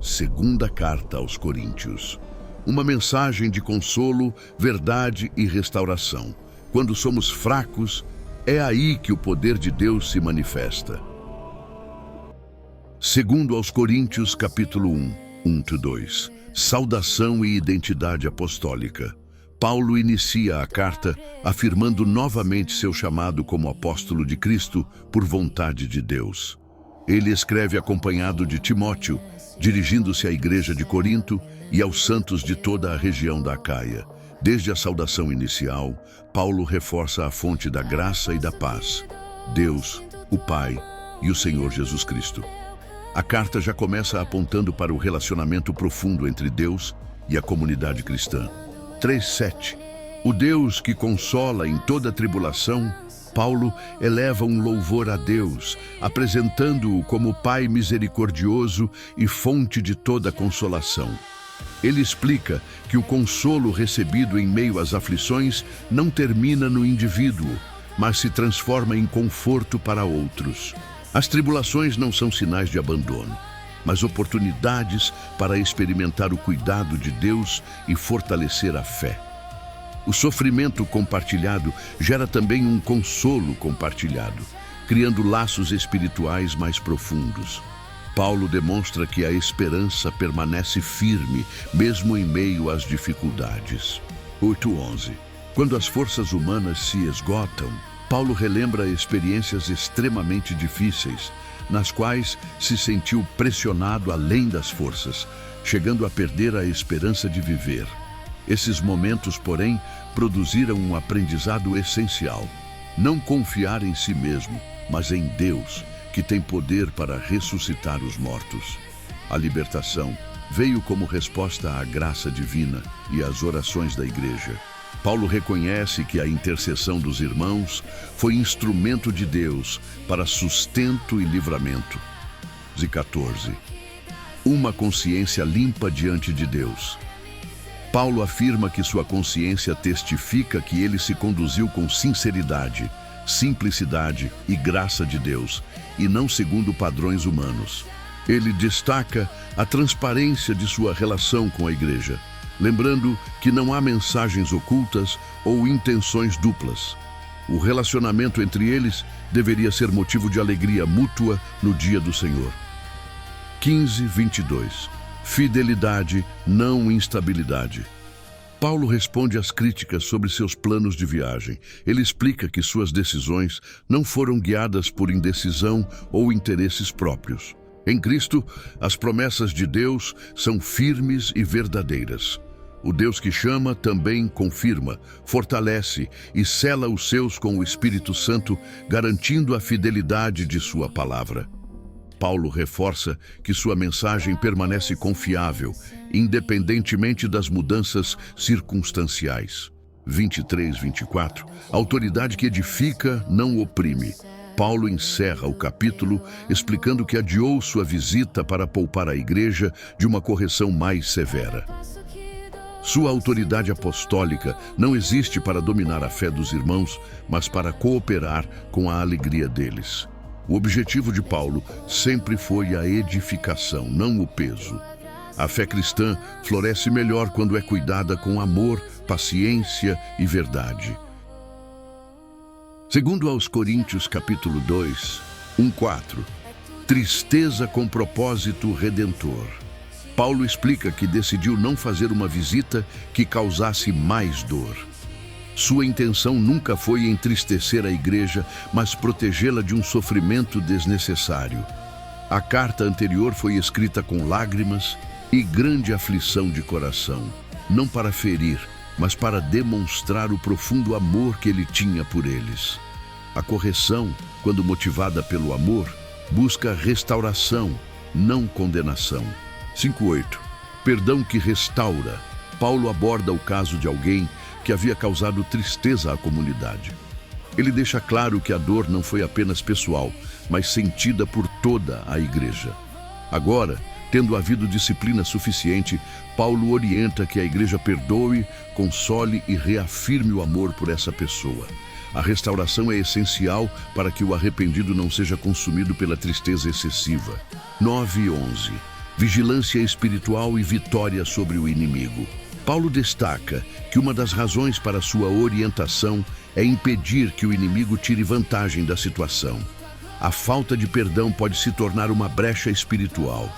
Segunda Carta aos Coríntios. Uma mensagem de consolo, verdade e restauração. Quando somos fracos, é aí que o poder de Deus se manifesta. Segundo aos Coríntios, capítulo 1, 1-2. Saudação e identidade apostólica. Paulo inicia a carta afirmando novamente seu chamado como apóstolo de Cristo por vontade de Deus. Ele escreve acompanhado de Timóteo, dirigindo-se à igreja de Corinto e aos santos de toda a região da Acaia. Desde a saudação inicial, Paulo reforça a fonte da graça e da paz, Deus, o Pai e o Senhor Jesus Cristo. A carta já começa apontando para o relacionamento profundo entre Deus e a comunidade cristã. 3:7. O Deus que consola em toda tribulação, Paulo eleva um louvor a Deus, apresentando-o como Pai misericordioso e fonte de toda consolação. Ele explica que o consolo recebido em meio às aflições não termina no indivíduo, mas se transforma em conforto para outros. As tribulações não são sinais de abandono, mas oportunidades para experimentar o cuidado de Deus e fortalecer a fé. O sofrimento compartilhado gera também um consolo compartilhado, criando laços espirituais mais profundos. Paulo demonstra que a esperança permanece firme, mesmo em meio às dificuldades. 8:11. Quando as forças humanas se esgotam, Paulo relembra experiências extremamente difíceis, nas quais se sentiu pressionado além das forças, chegando a perder a esperança de viver. Esses momentos, porém, produziram um aprendizado essencial. Não confiar em si mesmo, mas em Deus, que tem poder para ressuscitar os mortos. A libertação veio como resposta à graça divina e às orações da igreja. Paulo reconhece que a intercessão dos irmãos foi instrumento de Deus para sustento e livramento. 14. Uma consciência limpa diante de Deus. Paulo afirma que sua consciência testifica que ele se conduziu com sinceridade, simplicidade e graça de Deus, e não segundo padrões humanos. Ele destaca a transparência de sua relação com a igreja, lembrando que não há mensagens ocultas ou intenções duplas. O relacionamento entre eles deveria ser motivo de alegria mútua no dia do Senhor. 15:22. Fidelidade, não instabilidade. Paulo responde às críticas sobre seus planos de viagem. Ele explica que suas decisões não foram guiadas por indecisão ou interesses próprios. Em Cristo, as promessas de Deus são firmes e verdadeiras. O Deus que chama também confirma, fortalece e sela os seus com o Espírito Santo, garantindo a fidelidade de sua palavra. Paulo reforça que sua mensagem permanece confiável, independentemente das mudanças circunstanciais. 23-24. Autoridade que edifica, não oprime. Paulo encerra o capítulo explicando que adiou sua visita para poupar a igreja de uma correção mais severa. Sua autoridade apostólica não existe para dominar a fé dos irmãos, mas para cooperar com a alegria deles. O objetivo de Paulo sempre foi a edificação, não o peso. A fé cristã floresce melhor quando é cuidada com amor, paciência e verdade. Segundo aos Coríntios, capítulo 2, 1:4. Tristeza com propósito redentor. Paulo explica que decidiu não fazer uma visita que causasse mais dor. Sua intenção nunca foi entristecer a igreja, mas protegê-la de um sofrimento desnecessário. A carta anterior foi escrita com lágrimas e grande aflição de coração, não para ferir, mas para demonstrar o profundo amor que ele tinha por eles. A correção, quando motivada pelo amor, busca restauração, não condenação. 5:8. Perdão que restaura. Paulo aborda o caso de alguém que havia causado tristeza à comunidade. Ele deixa claro que a dor não foi apenas pessoal, mas sentida por toda a igreja. Agora, tendo havido disciplina suficiente, Paulo orienta que a igreja perdoe, console e reafirme o amor por essa pessoa. A restauração é essencial para que o arrependido não seja consumido pela tristeza excessiva. 9:11. vigilância espiritual e vitória sobre o inimigo. Paulo destaca que uma das razões para sua orientação é impedir que o inimigo tire vantagem da situação. A falta de perdão pode se tornar uma brecha espiritual.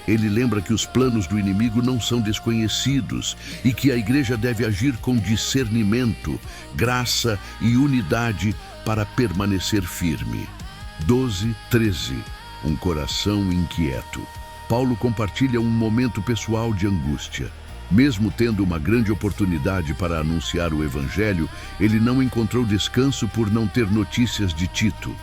Ele lembra que os planos do inimigo não são desconhecidos e que a igreja deve agir com discernimento, graça e unidade para permanecer firme. 12:13. Um coração inquieto. Paulo compartilha um momento pessoal de angústia. Mesmo tendo uma grande oportunidade para anunciar o Evangelho, ele não encontrou descanso por não ter notícias de Tito.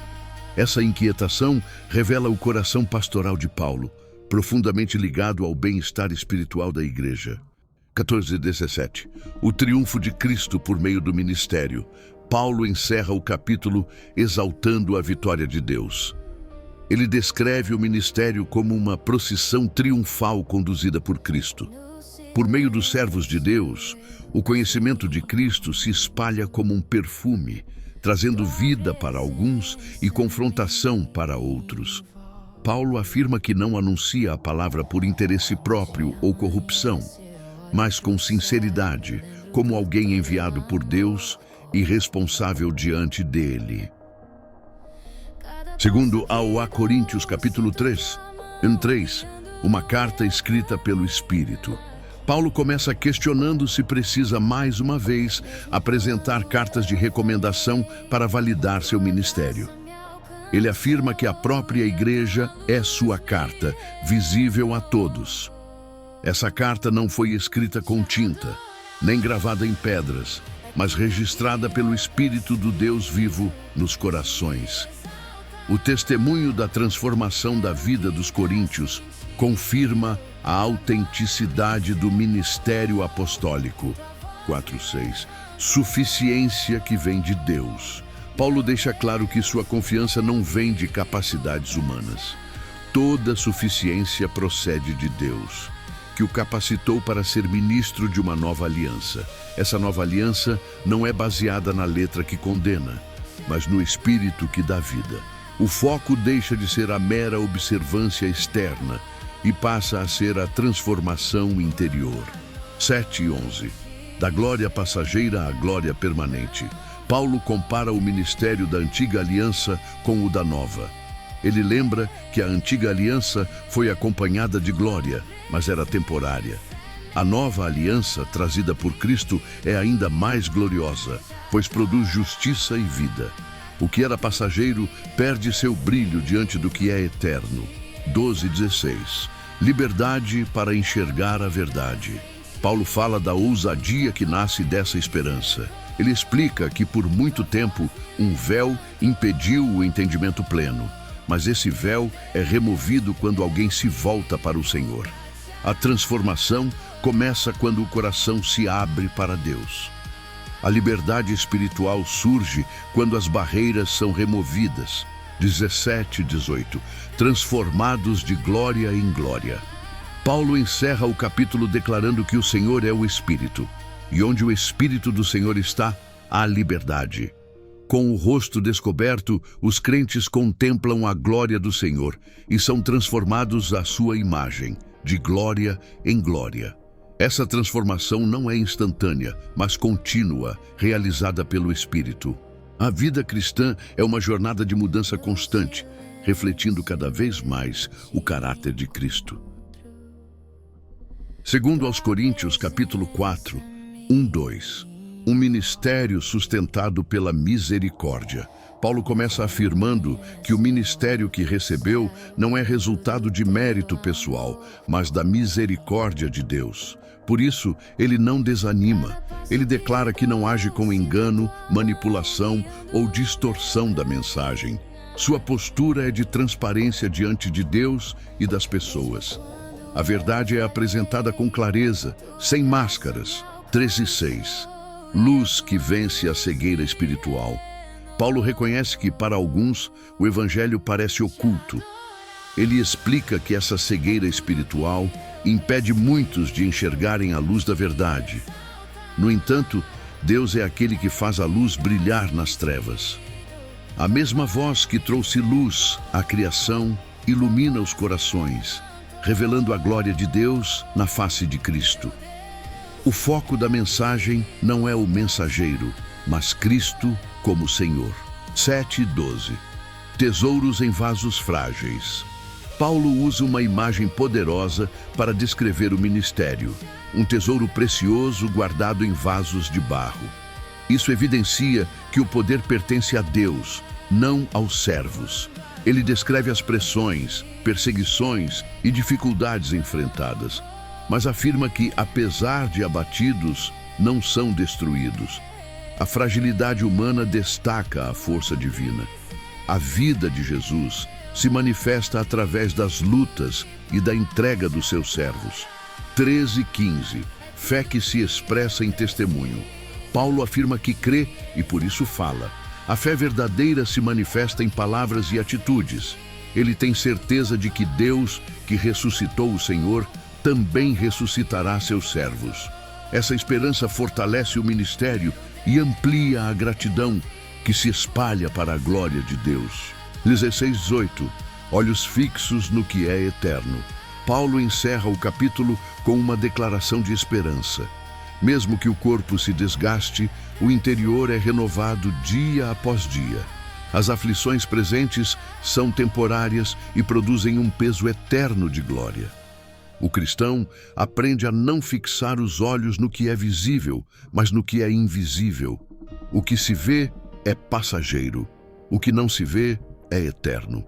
Essa inquietação revela o coração pastoral de Paulo, profundamente ligado ao bem-estar espiritual da igreja. 14:17. O triunfo de Cristo por meio do ministério. Paulo encerra o capítulo exaltando a vitória de Deus. Ele descreve o ministério como uma procissão triunfal conduzida por Cristo. Por meio dos servos de Deus, o conhecimento de Cristo se espalha como um perfume, trazendo vida para alguns e confrontação para outros. Paulo afirma que não anuncia a palavra por interesse próprio ou corrupção, mas com sinceridade, como alguém enviado por Deus e responsável diante dele. Segundo a Coríntios capítulo 3, em 3, uma carta escrita pelo Espírito. Paulo começa questionando se precisa mais uma vez apresentar cartas de recomendação para validar seu ministério. Ele afirma que a própria igreja é sua carta, visível a todos. Essa carta não foi escrita com tinta, nem gravada em pedras, mas registrada pelo Espírito do Deus vivo nos corações. O testemunho da transformação da vida dos coríntios confirma a autenticidade do ministério apostólico. 4:6. Suficiência que vem de Deus. Paulo deixa claro que sua confiança não vem de capacidades humanas. Toda suficiência procede de Deus, que o capacitou para ser ministro de uma nova aliança. Essa nova aliança não é baseada na letra que condena, mas no Espírito que dá vida. O foco deixa de ser a mera observância externa e passa a ser a transformação interior. 7:11. Da glória passageira à glória permanente. Paulo compara o ministério da antiga aliança com o da nova. Ele lembra que a antiga aliança foi acompanhada de glória, mas era temporária. A nova aliança, trazida por Cristo, é ainda mais gloriosa, pois produz justiça e vida. O que era passageiro perde seu brilho diante do que é eterno. 12:16. Liberdade para enxergar a verdade. Paulo fala da ousadia que nasce dessa esperança. Ele explica que por muito tempo um véu impediu o entendimento pleno, mas esse véu é removido quando alguém se volta para o Senhor. A transformação começa quando o coração se abre para Deus. A liberdade espiritual surge quando as barreiras são removidas. 17:18. Transformados de glória em glória. Paulo encerra o capítulo declarando que o Senhor é o Espírito, e onde o Espírito do Senhor está, há liberdade. Com o rosto descoberto, os crentes contemplam a glória do Senhor e são transformados à sua imagem, de glória em glória. Essa transformação não é instantânea, mas contínua, realizada pelo Espírito. A vida cristã é uma jornada de mudança constante, refletindo cada vez mais o caráter de Cristo. Segundo aos Coríntios, capítulo 4, 1-2. Um ministério sustentado pela misericórdia. Paulo começa afirmando que o ministério que recebeu não é resultado de mérito pessoal, mas da misericórdia de Deus. Por isso, ele não desanima. Ele declara que não age com engano, manipulação ou distorção da mensagem. Sua postura é de transparência diante de Deus e das pessoas. A verdade é apresentada com clareza, sem máscaras. 13:6. Luz que vence a cegueira espiritual. Paulo reconhece que, para alguns, o Evangelho parece oculto. Ele explica que essa cegueira espiritual impede muitos de enxergarem a luz da verdade. No entanto, Deus é aquele que faz a luz brilhar nas trevas. A mesma voz que trouxe luz à criação ilumina os corações. revelando a glória de Deus na face de Cristo. O foco da mensagem não é o mensageiro, mas Cristo como Senhor. 7:12. Tesouros em vasos frágeis. Paulo usa uma imagem poderosa para descrever o ministério, um tesouro precioso guardado em vasos de barro. Isso evidencia que o poder pertence a Deus, não aos servos. Ele descreve as pressões, perseguições e dificuldades enfrentadas, mas afirma que, apesar de abatidos, não são destruídos. A fragilidade humana destaca a força divina. A vida de Jesus se manifesta através das lutas e da entrega dos seus servos. 13:15. Fé que se expressa em testemunho. Paulo afirma que crê e por isso fala. A fé verdadeira se manifesta em palavras e atitudes. Ele tem certeza de que Deus, que ressuscitou o Senhor, também ressuscitará seus servos. Essa esperança fortalece o ministério e amplia a gratidão que se espalha para a glória de Deus. 16:18. Olhos fixos no que é eterno. Paulo encerra o capítulo com uma declaração de esperança. Mesmo que o corpo se desgaste, o interior é renovado dia após dia. As aflições presentes são temporárias e produzem um peso eterno de glória. O cristão aprende a não fixar os olhos no que é visível, mas no que é invisível. O que se vê é passageiro, o que não se vê é eterno.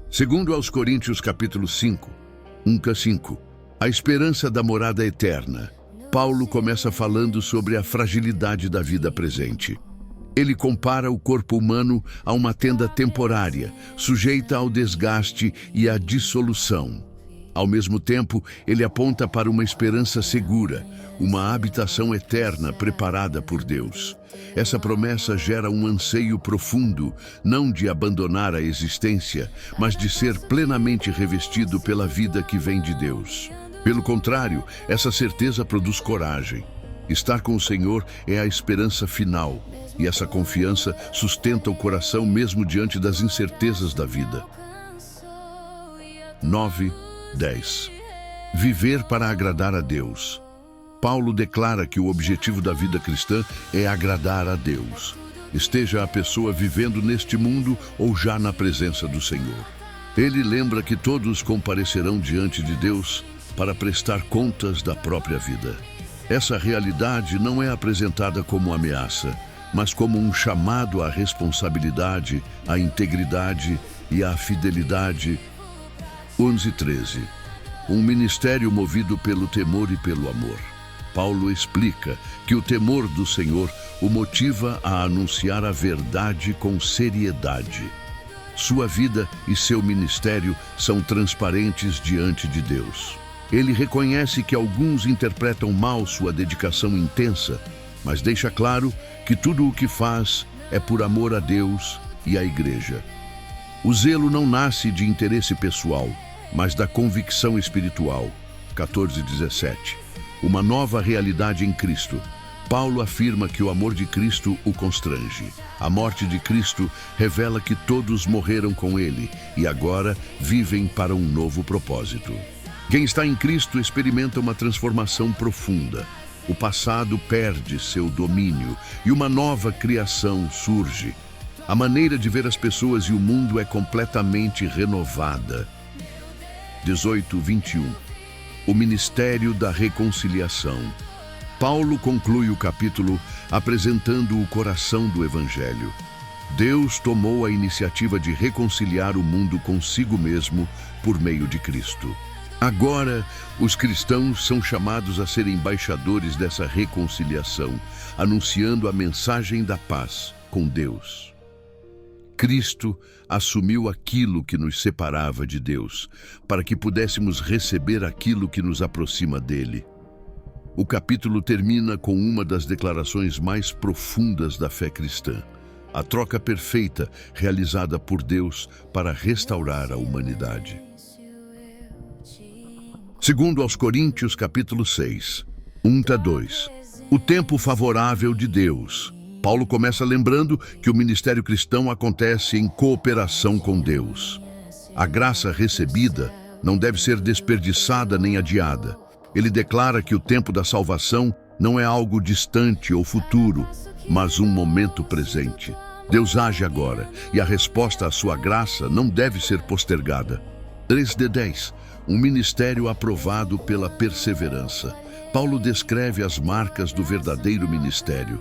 Segundo aos Coríntios capítulo 5, 1-5, a esperança da morada eterna. Paulo começa falando sobre a fragilidade da vida presente. Ele compara o corpo humano a uma tenda temporária, sujeita ao desgaste e à dissolução. Ao mesmo tempo, ele aponta para uma esperança segura, uma habitação eterna preparada por Deus. Essa promessa gera um anseio profundo, não de abandonar a existência, mas de ser plenamente revestido pela vida que vem de Deus. Pelo contrário, essa certeza produz coragem. Estar com o Senhor é a esperança final, e essa confiança sustenta o coração mesmo diante das incertezas da vida. 9:10. Viver para agradar a Deus. Paulo declara que o objetivo da vida cristã é agradar a Deus. Esteja a pessoa vivendo neste mundo ou já na presença do Senhor. Ele lembra que todos comparecerão diante de Deus para prestar contas da própria vida. Essa realidade não é apresentada como ameaça, mas como um chamado à responsabilidade, à integridade e à fidelidade. 11:13. Um ministério movido pelo temor e pelo amor. Paulo explica que o temor do Senhor o motiva a anunciar a verdade com seriedade. Sua vida e seu ministério são transparentes diante de Deus. Ele reconhece que alguns interpretam mal sua dedicação intensa, mas deixa claro que tudo o que faz é por amor a Deus e à Igreja. O zelo não nasce de interesse pessoal, mas da convicção espiritual. 14:17. Uma nova realidade em Cristo. Paulo afirma que o amor de Cristo o constrange. A morte de Cristo revela que todos morreram com ele e agora vivem para um novo propósito. Quem está em Cristo experimenta uma transformação profunda. O passado perde seu domínio e uma nova criação surge. A maneira de ver as pessoas e o mundo é completamente renovada. 18:21. O ministério da reconciliação. Paulo conclui o capítulo apresentando o coração do Evangelho. Deus tomou a iniciativa de reconciliar o mundo consigo mesmo por meio de Cristo. Agora, os cristãos são chamados a ser embaixadores dessa reconciliação, anunciando a mensagem da paz com Deus. Cristo assumiu aquilo que nos separava de Deus, para que pudéssemos receber aquilo que nos aproxima dele. O capítulo termina com uma das declarações mais profundas da fé cristã, a troca perfeita realizada por Deus para restaurar a humanidade. Segundo aos Coríntios, capítulo 6, 1-2. O tempo favorável de Deus. Paulo começa lembrando que o ministério cristão acontece em cooperação com Deus. A graça recebida não deve ser desperdiçada nem adiada. Ele declara que o tempo da salvação não é algo distante ou futuro, mas um momento presente. Deus age agora, e a resposta à sua graça não deve ser postergada. 3:10. Um ministério aprovado pela perseverança. Paulo descreve as marcas do verdadeiro ministério.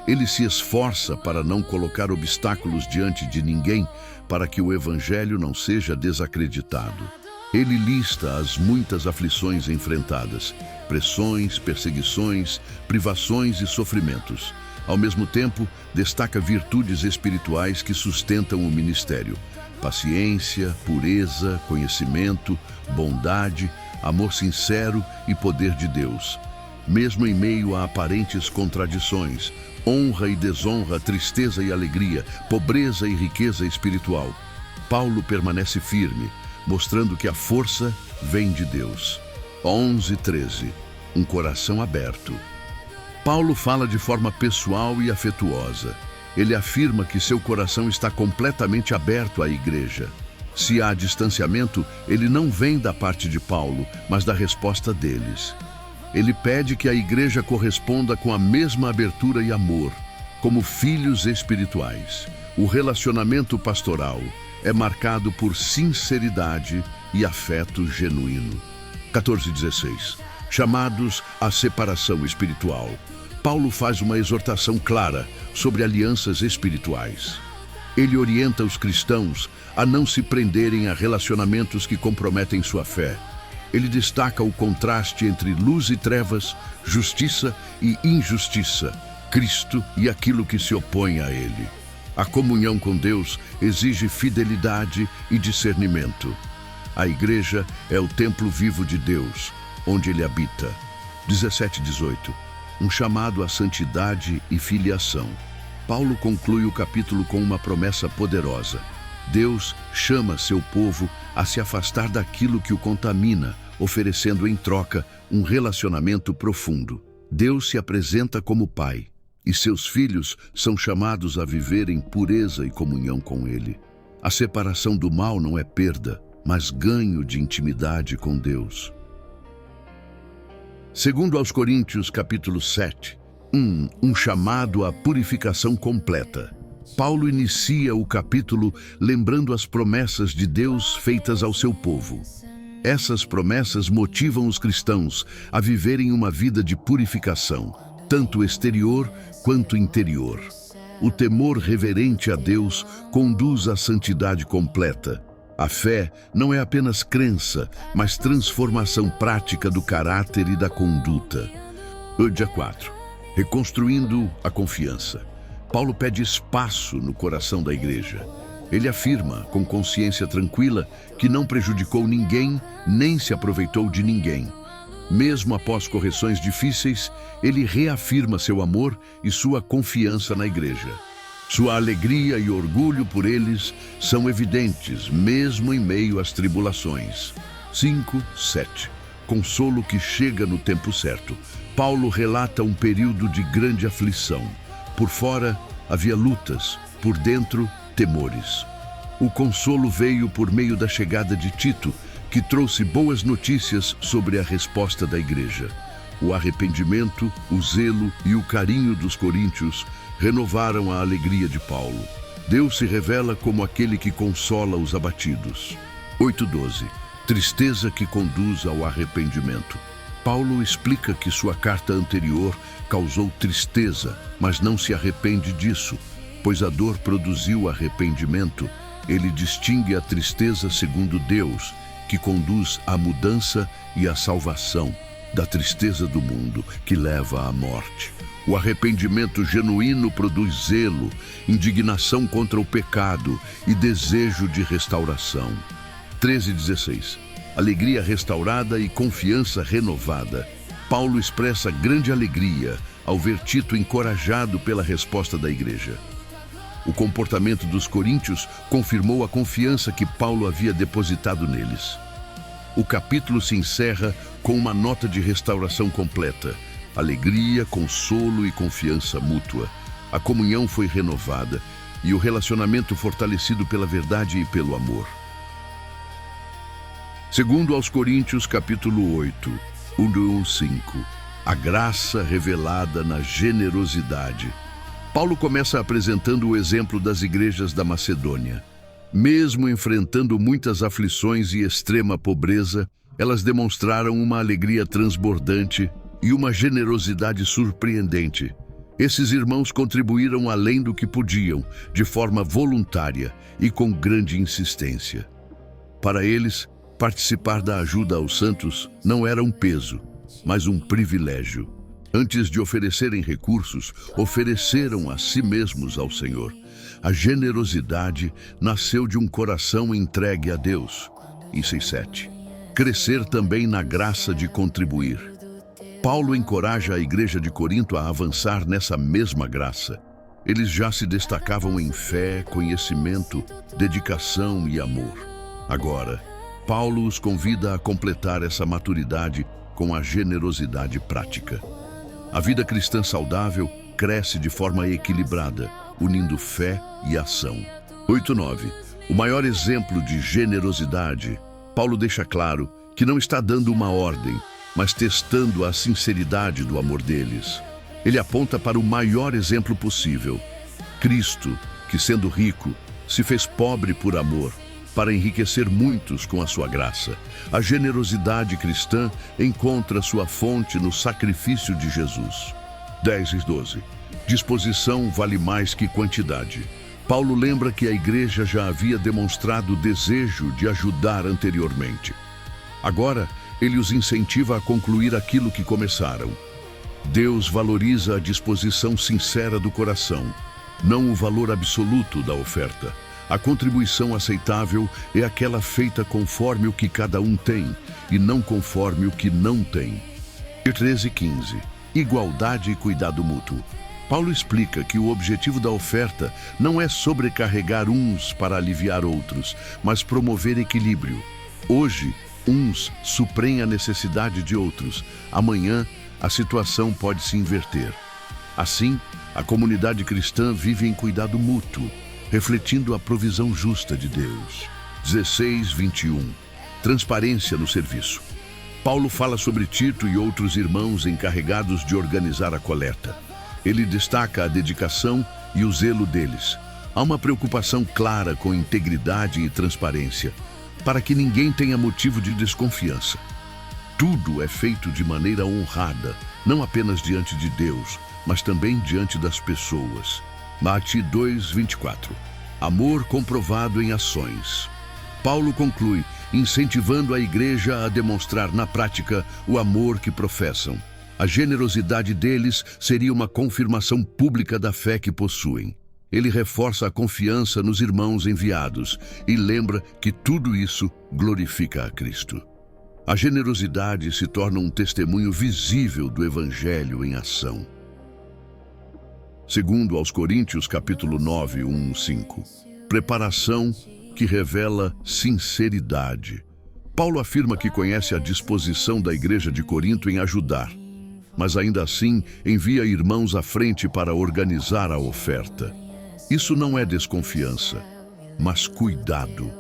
Ele se esforça para não colocar obstáculos diante de ninguém, para que o evangelho não seja desacreditado. Ele lista as muitas aflições enfrentadas, pressões, perseguições, privações e sofrimentos. Ao mesmo tempo, destaca virtudes espirituais que sustentam o ministério: paciência, pureza, conhecimento, bondade, amor sincero e poder de Deus. Mesmo em meio a aparentes contradições, honra e desonra, tristeza e alegria, pobreza e riqueza espiritual, Paulo permanece firme, mostrando que a força vem de Deus. 11:13. Um coração aberto. Paulo fala de forma pessoal e afetuosa. Ele afirma que seu coração está completamente aberto à igreja. Se há distanciamento, ele não vem da parte de Paulo, mas da resposta deles. Ele pede que a igreja corresponda com a mesma abertura e amor, como filhos espirituais. O relacionamento pastoral é marcado por sinceridade e afeto genuíno. 14:16. Chamados à separação espiritual. Paulo faz uma exortação clara sobre alianças espirituais. Ele orienta os cristãos a não se prenderem a relacionamentos que comprometem sua fé. Ele destaca o contraste entre luz e trevas, justiça e injustiça, Cristo e aquilo que se opõe a ele. A comunhão com Deus exige fidelidade e discernimento. A igreja é o templo vivo de Deus, onde ele habita. 17:18. Um chamado à santidade e filiação. Paulo conclui o capítulo com uma promessa poderosa. Deus chama seu povo a se afastar daquilo que o contamina, oferecendo em troca um relacionamento profundo. Deus se apresenta como Pai, e seus filhos são chamados a viver em pureza e comunhão com Ele. A separação do mal não é perda, mas ganho de intimidade com Deus. Segundo aos Coríntios, capítulo 7, um chamado à purificação completa. Paulo inicia o capítulo lembrando as promessas de Deus feitas ao seu povo. Essas promessas motivam os cristãos a viverem uma vida de purificação, tanto exterior quanto interior. O temor reverente a Deus conduz à santidade completa. A fé não é apenas crença, mas transformação prática do caráter e da conduta. Dia 4. Reconstruindo a confiança. Paulo pede espaço no coração da igreja. Ele afirma, com consciência tranquila, que não prejudicou ninguém, nem se aproveitou de ninguém. Mesmo após correções difíceis, ele reafirma seu amor e sua confiança na igreja. Sua alegria e orgulho por eles são evidentes, mesmo em meio às tribulações. 5:7. Consolo que chega no tempo certo. Paulo relata um período de grande aflição. Por fora, havia lutas, por dentro, temores. O consolo veio por meio da chegada de Tito, que trouxe boas notícias sobre a resposta da igreja. O arrependimento, o zelo e o carinho dos coríntios renovaram a alegria de Paulo. Deus se revela como aquele que consola os abatidos. 8:12. Tristeza que conduz ao arrependimento. Paulo explica que sua carta anterior causou tristeza, mas não se arrepende disso, pois a dor produziu arrependimento. Ele distingue a tristeza segundo Deus, que conduz à mudança e à salvação, da tristeza do mundo, que leva à morte. O arrependimento genuíno produz zelo, indignação contra o pecado e desejo de restauração. 13:16. Alegria restaurada e confiança renovada. Paulo expressa grande alegria ao ver Tito encorajado pela resposta da igreja. O comportamento dos coríntios confirmou a confiança que Paulo havia depositado neles. O capítulo se encerra com uma nota de restauração completa. Alegria, consolo e confiança mútua. A comunhão foi renovada e o relacionamento fortalecido pela verdade e pelo amor. Segundo aos Coríntios, capítulo 8, 1-5, a graça revelada na generosidade. Paulo começa apresentando o exemplo das igrejas da Macedônia. Mesmo enfrentando muitas aflições e extrema pobreza, elas demonstraram uma alegria transbordante e uma generosidade surpreendente. Esses irmãos contribuíram além do que podiam, de forma voluntária e com grande insistência. Para eles, participar da ajuda aos santos não era um peso, mas um privilégio. Antes de oferecerem recursos, ofereceram a si mesmos ao Senhor. A generosidade nasceu de um coração entregue a Deus. E 6:7. Crescer também na graça de contribuir. Paulo encoraja a igreja de Corinto a avançar nessa mesma graça. Eles já se destacavam em fé, conhecimento, dedicação e amor. Agora, Paulo os convida a completar essa maturidade com a generosidade prática. A vida cristã saudável cresce de forma equilibrada, unindo fé e ação. 8:9. O maior exemplo de generosidade, Paulo deixa claro que não está dando uma ordem, mas testando a sinceridade do amor deles. Ele aponta para o maior exemplo possível: Cristo, que sendo rico, se fez pobre por amor, para enriquecer muitos com a sua graça. A generosidade cristã encontra sua fonte no sacrifício de Jesus. 10:12. Disposição vale mais que quantidade. Paulo lembra que a igreja já havia demonstrado desejo de ajudar anteriormente. Agora, ele os incentiva a concluir aquilo que começaram. Deus valoriza a disposição sincera do coração, não o valor absoluto da oferta. A contribuição aceitável é aquela feita conforme o que cada um tem, e não conforme o que não tem. 13:15. Igualdade e cuidado mútuo. Paulo explica que o objetivo da oferta não é sobrecarregar uns para aliviar outros, mas promover equilíbrio. Hoje, uns suprem a necessidade de outros. Amanhã, a situação pode se inverter. Assim, a comunidade cristã vive em cuidado mútuo, refletindo a provisão justa de Deus. 16:21. Transparência no serviço. Paulo fala sobre Tito e outros irmãos encarregados de organizar a coleta. Ele destaca a dedicação e o zelo deles. Há uma preocupação clara com integridade e transparência, para que ninguém tenha motivo de desconfiança. Tudo é feito de maneira honrada, não apenas diante de Deus, mas também diante das pessoas. Mate 2:24. Amor comprovado em ações. Paulo conclui, incentivando a igreja a demonstrar na prática o amor que professam. A generosidade deles seria uma confirmação pública da fé que possuem. Ele reforça a confiança nos irmãos enviados e lembra que tudo isso glorifica a Cristo. A generosidade se torna um testemunho visível do Evangelho em ação. Segundo aos Coríntios, capítulo 9, 1-5. Preparação que revela sinceridade. Paulo afirma que conhece a disposição da igreja de Corinto em ajudar, mas ainda assim envia irmãos à frente para organizar a oferta. Isso não é desconfiança, mas cuidado.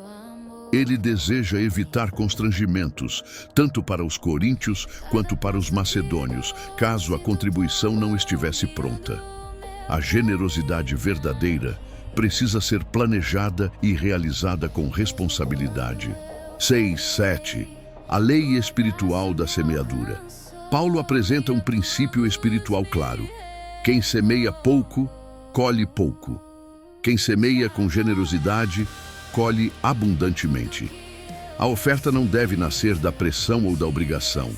Ele deseja evitar constrangimentos, tanto para os coríntios quanto para os macedônios, caso a contribuição não estivesse pronta. A generosidade verdadeira precisa ser planejada e realizada com responsabilidade. 6:7. A lei espiritual da semeadura. Paulo apresenta um princípio espiritual claro. Quem semeia pouco, colhe pouco. Quem semeia com generosidade, colhe abundantemente. A oferta não deve nascer da pressão ou da obrigação,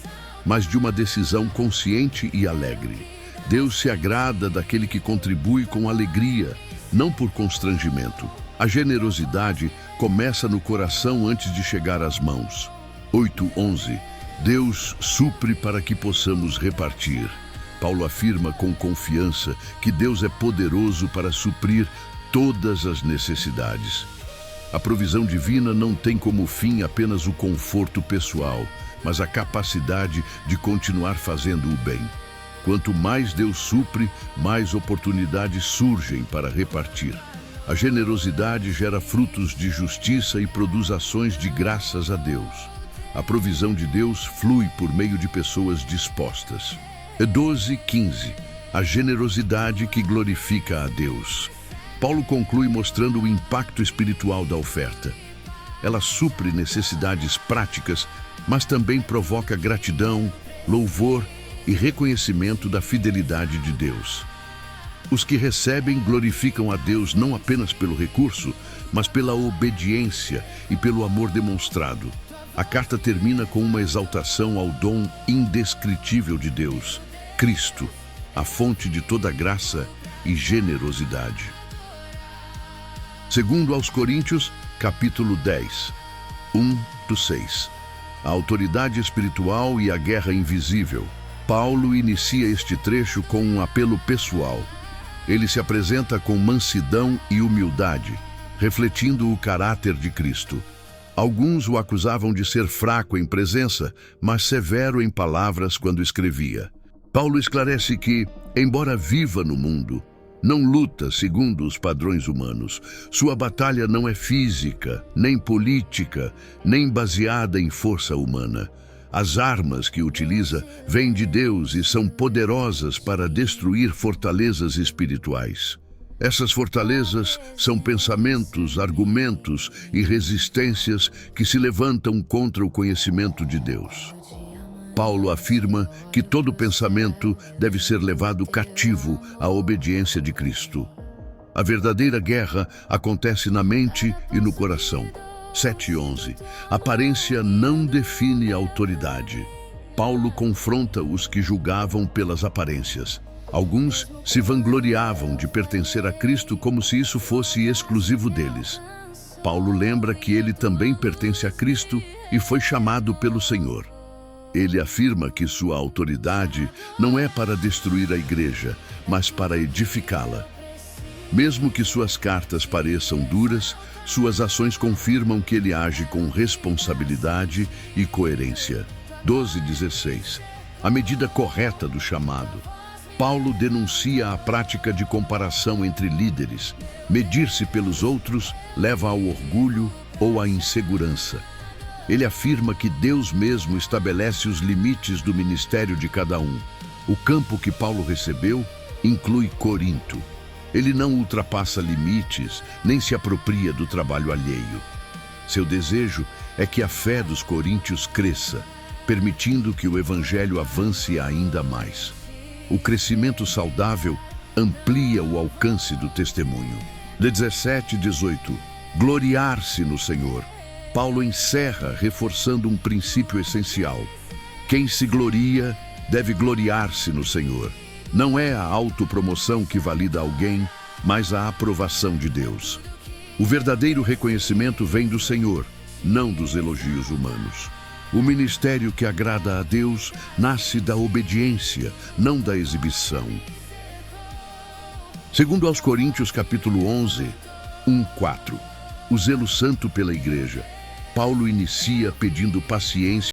mas de uma decisão consciente e alegre. Deus se agrada daquele que contribui com alegria, não por constrangimento. A generosidade começa no coração antes de chegar às mãos. 8:11. Deus supre para que possamos repartir. Paulo afirma com confiança que Deus é poderoso para suprir todas as necessidades. A provisão divina não tem como fim apenas o conforto pessoal, mas a capacidade de continuar fazendo o bem. Quanto mais Deus supre, mais oportunidades surgem para repartir. A generosidade gera frutos de justiça e produz ações de graças a Deus. A provisão de Deus flui por meio de pessoas dispostas. 12:15. A generosidade que glorifica a Deus. Paulo conclui mostrando o impacto espiritual da oferta. Ela supre necessidades práticas, mas também provoca gratidão, louvor e reconhecimento da fidelidade de Deus. Os que recebem glorificam a Deus não apenas pelo recurso, mas pela obediência e pelo amor demonstrado. A carta termina com uma exaltação ao dom indescritível de Deus, Cristo, a fonte de toda graça e generosidade. Segundo aos Coríntios, capítulo 10, 1-6. A autoridade espiritual e a guerra invisível. Paulo inicia este trecho com um apelo pessoal. Ele se apresenta com mansidão e humildade, refletindo o caráter de Cristo. Alguns o acusavam de ser fraco em presença, mas severo em palavras quando escrevia. Paulo esclarece que, embora viva no mundo, não luta segundo os padrões humanos. Sua batalha não é física, nem política, nem baseada em força humana. As armas que utiliza vêm de Deus e são poderosas para destruir fortalezas espirituais. Essas fortalezas são pensamentos, argumentos e resistências que se levantam contra o conhecimento de Deus. Paulo afirma que todo pensamento deve ser levado cativo à obediência de Cristo. A verdadeira guerra acontece na mente e no coração. 7:11. Aparência não define autoridade. Paulo confronta os que julgavam pelas aparências. Alguns se vangloriavam de pertencer a Cristo como se isso fosse exclusivo deles. Paulo lembra que ele também pertence a Cristo e foi chamado pelo Senhor. Ele afirma que sua autoridade não é para destruir a igreja, mas para edificá-la. Mesmo que suas cartas pareçam duras, suas ações confirmam que ele age com responsabilidade e coerência. 12:16. A medida correta do chamado. Paulo denuncia a prática de comparação entre líderes. Medir-se pelos outros leva ao orgulho ou à insegurança. Ele afirma que Deus mesmo estabelece os limites do ministério de cada um. O campo que Paulo recebeu inclui Corinto. Ele não ultrapassa limites, nem se apropria do trabalho alheio. Seu desejo é que a fé dos coríntios cresça, permitindo que o evangelho avance ainda mais. O crescimento saudável amplia o alcance do testemunho. 17:18. Gloriar-se no Senhor. Paulo encerra reforçando um princípio essencial. Quem se gloria deve gloriar-se no Senhor. Não é a autopromoção que valida alguém, mas a aprovação de Deus. O verdadeiro reconhecimento vem do Senhor, não dos elogios humanos. O ministério que agrada a Deus nasce da obediência, não da exibição. Segundo aos Coríntios, capítulo 11, 1-4. O zelo santo pela igreja. Paulo inicia pedindo paciência